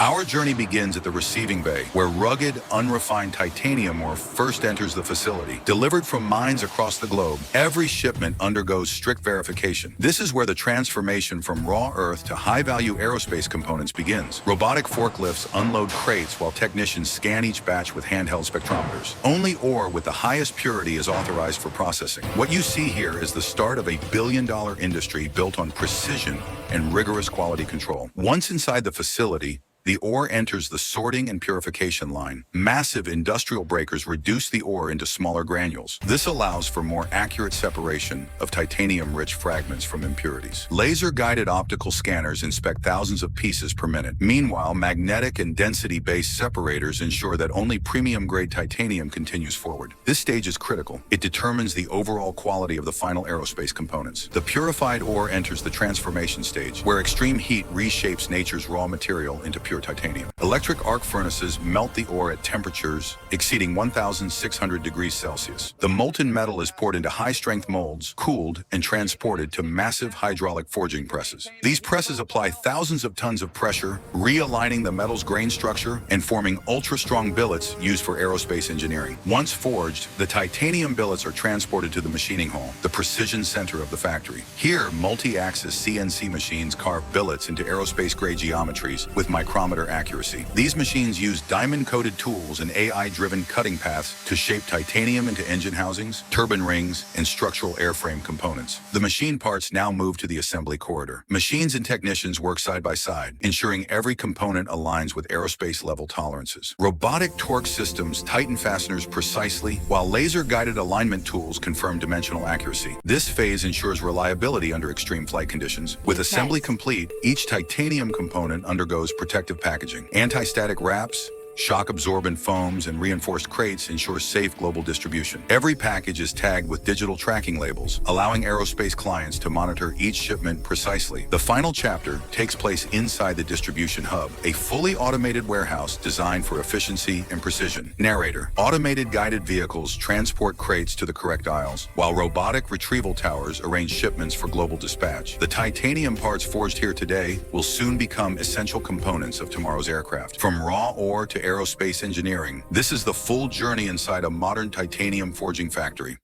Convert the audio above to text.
Our journey begins at the receiving bay, where rugged, unrefined titanium ore first enters the facility. Delivered from mines across the globe, every shipment undergoes strict verification. This is where the transformation from raw earth to high-value aerospace components begins. Robotic forklifts unload crates while technicians scan each batch with handheld spectrometers. Only ore with the highest purity is authorized for processing. What you see here is the start of a billion-dollar industry built on precision and rigorous quality control. Once inside the facility, the ore enters the sorting and purification line. Massive industrial breakers reduce the ore into smaller granules. This allows for more accurate separation of titanium-rich fragments from impurities. Laser-guided optical scanners inspect thousands of pieces per minute. Meanwhile, magnetic and density-based separators ensure that only premium-grade titanium continues forward. This stage is critical. It determines the overall quality of the final aerospace components. The purified ore enters the transformation stage, where extreme heat reshapes nature's raw material into pure titanium. Electric arc furnaces melt the ore at temperatures exceeding 1,600 degrees Celsius. The molten metal is poured into high-strength molds, cooled, and transported to massive hydraulic forging presses. These presses apply thousands of tons of pressure, realigning the metal's grain structure and forming ultra-strong billets used for aerospace engineering. Once forged, the titanium billets are transported to the machining hall, the precision center of the factory. Here, multi-axis CNC machines carve billets into aerospace-grade geometries with micrometer accuracy. These machines use diamond-coated tools and AI-driven cutting paths to shape titanium into engine housings, turbine rings, and structural airframe components. The machine parts now move to the assembly corridor. Machines and technicians work side by side, ensuring every component aligns with aerospace-level tolerances. Robotic torque systems tighten fasteners precisely, while laser-guided alignment tools confirm dimensional accuracy. This phase ensures reliability under extreme flight conditions. With assembly complete, each titanium component undergoes protective packaging. Anti-static wraps, shock-absorbent foams, and reinforced crates ensure safe global distribution. Every package is tagged with digital tracking labels, allowing aerospace clients to monitor each shipment precisely. The final chapter takes place inside the distribution hub, a fully automated warehouse designed for efficiency and precision. Narrator: automated guided vehicles transport crates to the correct aisles, while robotic retrieval towers arrange shipments for global dispatch. The titanium parts forged here today will soon become essential components of tomorrow's aircraft. From raw ore to aerospace engineering, this is the full journey inside a modern titanium forging factory.